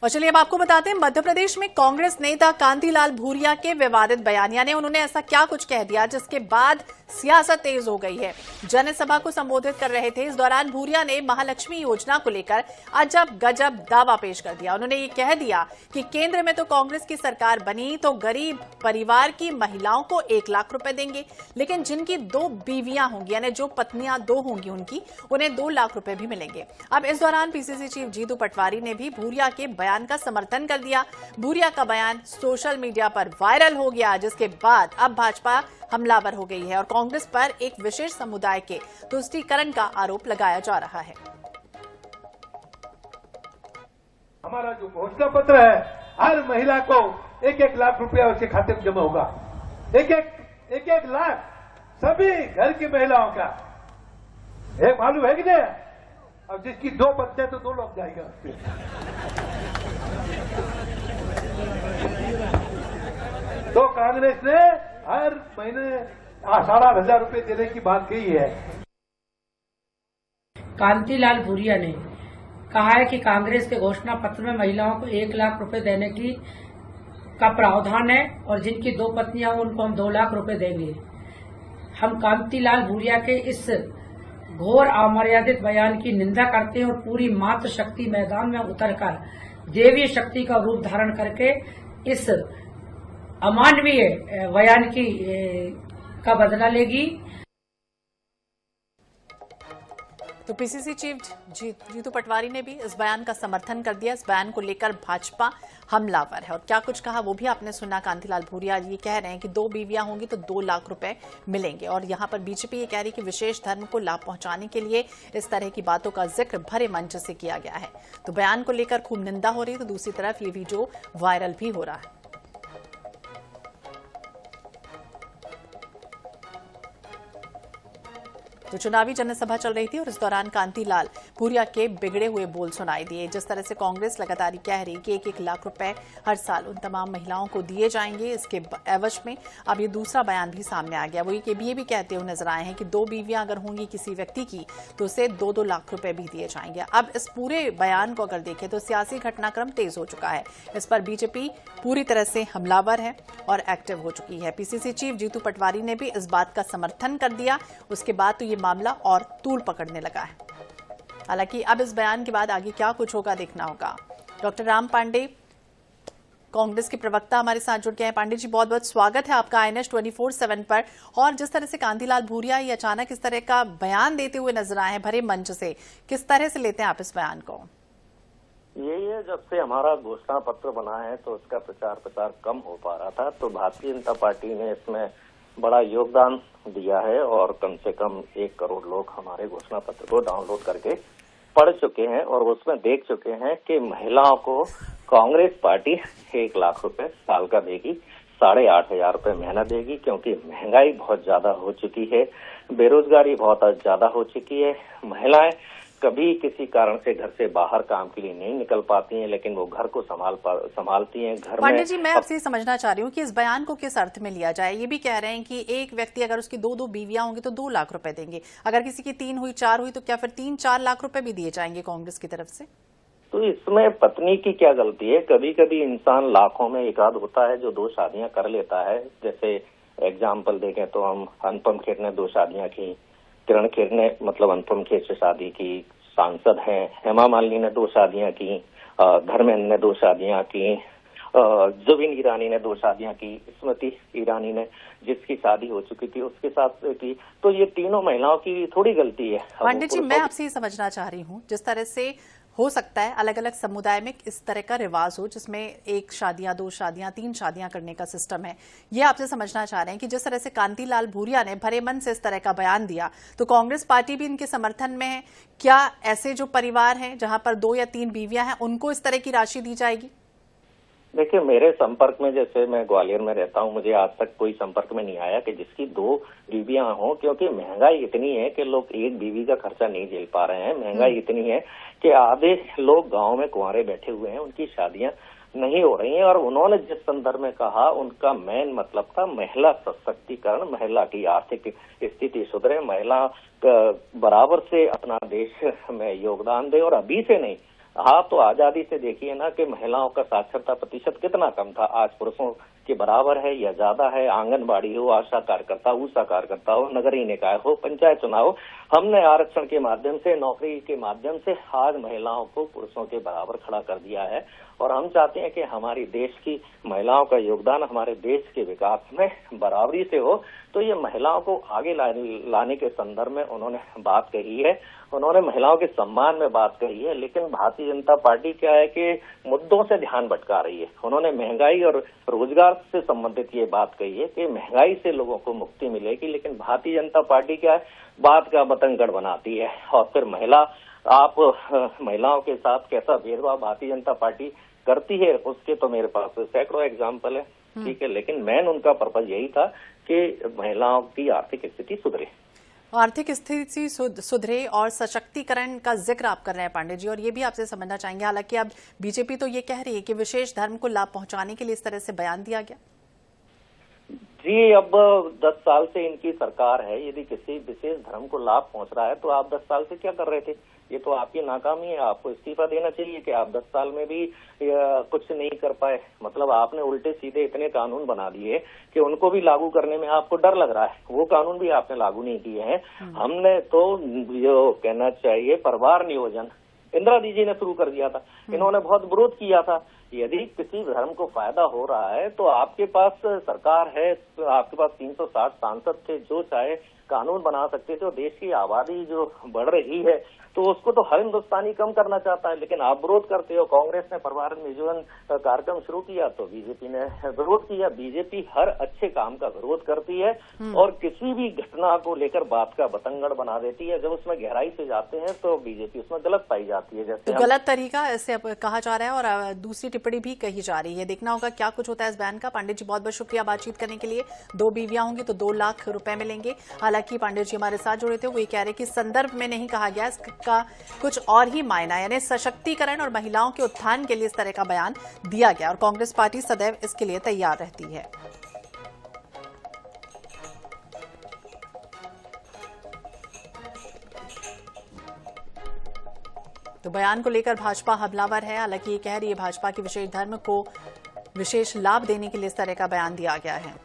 और चलिए अब आपको बताते हैं, मध्य प्रदेश में कांग्रेस नेता कांतिलाल भूरिया के विवादित बयान, यानी उन्होंने ऐसा क्या कुछ कह दिया जिसके बाद सियासत तेज हो गई है। जनसभा को संबोधित कर रहे थे, इस दौरान भूरिया ने महालक्ष्मी योजना को लेकर अजब गजब दावा पेश कर दिया। उन्होंने ये कह दिया कि केंद्र में तो कांग्रेस की सरकार बनी तो गरीब परिवार की महिलाओं को 1 लाख रुपए देंगे, लेकिन जिनकी 2 बीवियां होंगी, यानी जो पत्नियां 2 होंगी उनकी, उन्हें 2 लाख रुपए भी मिलेंगे। अब इस दौरान पीसीसी चीफ जीतू पटवारी ने भी भूरिया के बयान का समर्थन कर दिया। भूरिया का बयान सोशल मीडिया पर वायरल हो गया, जिसके बाद अब भाजपा हमलावर हो गई है और कांग्रेस पर एक विशेष समुदाय के तुष्टीकरण का आरोप लगाया जा रहा है। हमारा जो घोषणा पत्र है, हर महिला को 1-1 लाख रुपया उसके खाते में जमा होगा। एक लाख सभी घर की महिलाओं का। एक मालूम है कि नहीं? अब जिसकी 2 पत्नियां तो 2 लोग जाएगा उसके। तो कांग्रेस ने हर महीने 7,500 रुपए देने की बात कही है। कांतिलाल भूरिया ने कहा है कि कांग्रेस के घोषणा पत्र में महिलाओं को 1 लाख रुपए देने का प्रावधान है और जिनकी 2 पत्नियां उनको हम 2 लाख रुपए देंगे। हम कांतिलाल भूरिया के इस घोर अमर्यादित बयान की निंदा करते हैं और पूरी मातृशक्ति मैदान में उतरकर देवीय शक्ति का रूप धारण करके इस अमानवीय बयान का बदला लेगी। तो पीसीसी चीफ जीतू पटवारी ने भी इस बयान का समर्थन कर दिया। इस बयान को लेकर भाजपा हमलावर है और क्या कुछ कहा वो भी आपने सुना। कांतिलाल भूरिया ये कह रहे हैं कि 2 बीवियां होंगी तो 2 लाख रुपए मिलेंगे और यहां पर बीजेपी ये कह रही है कि विशेष धर्म को लाभ पहुंचाने के लिए इस तरह की बातों का जिक्र भरे मंच से किया गया है। तो बयान को लेकर खूब निंदा हो रही है, तो दूसरी तरफ ये वीडियो वायरल भी हो रहा है। तो चुनावी जनसभा चल रही थी और इस दौरान कांतिलाल भूरिया के बिगड़े हुए बोल सुनाई दिए। जिस तरह से कांग्रेस लगातार कह रही कि 1-1 लाख रुपए हर साल उन तमाम महिलाओं को दिए जाएंगे, इसके एवज में अब ये दूसरा बयान भी सामने आ गया। वो ये भी कहते हुए नजर आए हैं कि 2 बीवियां अगर होंगी किसी व्यक्ति की तो उसे 2-2 लाख रुपए भी दिए जाएंगे। अब इस पूरे बयान को अगर देखें तो सियासी घटनाक्रम तेज हो चुका है। इस पर बीजेपी पूरी तरह से हमलावर है और एक्टिव हो चुकी है। पीसीसी चीफ जीतू पटवारी ने भी इस बात का समर्थन कर दिया। उसके बाद तो ये मामला और तूल पकड़ने लगा है। हालांकि अब इस बयान के बाद आगे क्या कुछ होगा देखना होगा। डॉक्टर राम पांडे कांग्रेस के प्रवक्ता हमारे साथ जुड़ गए हैं। पांडे जी, बहुत बहुत स्वागत है आपका INS 24/7 पर। और जिस तरह से कांतिलाल भूरिया ये अचानक इस तरह का बयान देते हुए नजर आए हैं भरे मंच से, किस तरह से लेते हैं आप इस बयान को? यही है, जब से हमारा घोषणा पत्र बना है तो उसका प्रचार कम हो पा रहा था, तो भारतीय जनता पार्टी ने इसमें बड़ा योगदान दिया है और कम से कम 1 करोड़ लोग हमारे घोषणा पत्र को डाउनलोड करके पढ़ चुके हैं और उसमें देख चुके हैं कि महिलाओं को कांग्रेस पार्टी 1 लाख रुपए साल का देगी, 8,500 रुपए महीना देगी, क्योंकि महंगाई बहुत ज्यादा हो चुकी है, बेरोजगारी बहुत ज्यादा हो चुकी है। महिलाएं कभी किसी कारण से घर से बाहर काम के लिए नहीं निकल पाती हैं, लेकिन वो घर को संभालती हैं। घर में पांडे जी, मैं आपसे समझना चाह रही हूँ कि इस बयान को किस अर्थ में लिया जाए। ये भी कह रहे हैं कि एक व्यक्ति अगर उसकी 2-2 बीवियां होंगी तो 2 लाख रुपए देंगे, अगर किसी की 3 हुई 4 हुई तो क्या फिर 3-4 लाख रुपए भी दिए जाएंगे कांग्रेस की तरफ से? तो इसमें पत्नी की क्या गलती है? कभी कभी इंसान लाखों में एक आध होता है जो 2 शादियां कर लेता है। जैसे एग्जाम्पल देखें तो हम अनुपम खेर ने 2 शादियां की, किरण खेर ने मतलब अनुपम खेर से शादी की, सांसद हैं, हेमा मालिनी ने 2 शादियां की, धर्मेंद्र ने 2 शादियां की, जुबिन ईरानी ने 2 शादियां की, स्मृति ईरानी ने जिसकी शादी हो चुकी थी उसके साथ की। तो ये तीनों महिलाओं की थोड़ी गलती है। पांडे जी, मैं आपसे ये समझना चाह रही हूँ, जिस तरह से हो सकता है अलग अलग समुदाय में इस तरह का रिवाज हो जिसमें 1 शादियां, 2 शादियां, 3 शादियां करने का सिस्टम है, ये आपसे समझना चाह रहे हैं कि जिस तरह से कांतिलाल भूरिया ने भरे मन से इस तरह का बयान दिया तो कांग्रेस पार्टी भी इनके समर्थन में है। क्या ऐसे जो परिवार हैं जहां पर 2 या 3 बीवियां हैं उनको इस तरह की राशि दी जाएगी? देखिए, मेरे संपर्क में, जैसे मैं ग्वालियर में रहता हूँ, मुझे आज तक कोई संपर्क में नहीं आया कि जिसकी 2 बीवियां हों, क्योंकि महंगाई इतनी है कि लोग 1 बीवी का खर्चा नहीं झेल पा रहे हैं। महंगाई इतनी है कि आधे लोग गांव में कुंवारे बैठे हुए हैं, उनकी शादियां नहीं हो रही हैं। और उन्होंने जिस संदर्भ में कहा, उनका मेन मतलब था महिला सशक्तिकरण, महिला की आर्थिक स्थिति सुधरे, महिला बराबर से अपना देश में योगदान दे और अभी से नहीं, हाँ, तो आजादी से देखिए ना कि महिलाओं का साक्षरता प्रतिशत कितना कम था, आज पुरुषों के बराबर है या ज्यादा है। आंगनबाड़ी हो, आशा कार्यकर्ता, ऊषा कार्यकर्ता हो, नगरीय निकाय हो, पंचायत चुनाव हो, हमने आरक्षण के माध्यम से, नौकरी के माध्यम से आज महिलाओं को पुरुषों के बराबर खड़ा कर दिया है। और हम चाहते हैं कि हमारी देश की महिलाओं का योगदान हमारे देश के विकास में बराबरी से हो। तो ये महिलाओं को आगे लाने के संदर्भ में उन्होंने बात कही है, उन्होंने महिलाओं के सम्मान में बात कही है। लेकिन भारतीय जनता पार्टी क्या है कि मुद्दों से ध्यान भटका रही है। उन्होंने महंगाई और रोजगार से संबंधित ये बात कही है कि महंगाई से लोगों को मुक्ति मिलेगी, लेकिन भारतीय जनता पार्टी क्या है, बात का बतंगड़ बनाती है। और फिर महिलाओं के साथ कैसा भेदभाव भारतीय जनता पार्टी करती है, उसके तो मेरे पास सैकड़ों एग्जाम्पल है, ठीक है। लेकिन मेन उनका पर्पज यही था कि महिलाओं की आर्थिक स्थिति सुधरे, आर्थिक स्थिति सुधरे और सशक्तिकरण का जिक्र आप कर रहे हैं पांडे जी, और ये भी आपसे समझना चाहेंगे। हालांकि अब बीजेपी तो ये कह रही है कि विशेष धर्म को लाभ पहुंचाने के लिए इस तरह से बयान दिया गया। जी, अब 10 साल से इनकी सरकार है, यदि किसी विशेष धर्म को लाभ पहुंच रहा है तो आप 10 साल से क्या कर रहे थे? ये तो आपकी नाकामी है, आपको इस्तीफा देना चाहिए कि आप 10 साल में भी कुछ नहीं कर पाए। मतलब आपने उल्टे सीधे इतने कानून बना दिए कि उनको भी लागू करने में आपको डर लग रहा है, वो कानून भी आपने लागू नहीं किए हैं। हमने तो जो कहना चाहिए परिवार नियोजन इंदिरा जी ने शुरू कर दिया था, इन्होंने बहुत विरोध किया था। यदि किसी धर्म को फायदा हो रहा है तो आपके पास सरकार है, आपके पास 360 सांसद थे, जो चाहे कानून बना सकते थे। और देश की आबादी जो बढ़ रही है तो उसको तो हर हिंदुस्तानी कम करना चाहता है, लेकिन आप विरोध करते हो। कांग्रेस ने परिवार नियोजन कार्यक्रम शुरू किया तो बीजेपी ने विरोध किया। बीजेपी हर अच्छे काम का विरोध करती है और किसी भी घटना को लेकर बात का बतंगड़ बना देती है। जब उसमें गहराई से जाते हैं तो बीजेपी उसमें गलत पाई जाती है। जैसे तो गलत तरीका ऐसे कहा जा रहा है और दूसरी टिप्पणी भी कही जा रही है। देखना होगा क्या कुछ होता है इस बयान का। पांडे जी बहुत बहुत शुक्रिया बातचीत करने के लिए। 2 बीवियां होंगी तो 2 लाख रुपए मिलेंगे। हालांकि पांडे जी हमारे साथ जुड़े थे, वो ये कह रहे कि संदर्भ में नहीं कहा गया, इसका कुछ और ही मायना, यानी सशक्तिकरण और महिलाओं के उत्थान के लिए इस तरह का बयान दिया गया और कांग्रेस पार्टी सदैव इसके लिए तैयार रहती है। तो बयान को लेकर भाजपा हमलावर है। हालांकि ये कह रही है भाजपा की विशेष धर्म को विशेष लाभ देने के लिए इस तरह का बयान दिया गया है।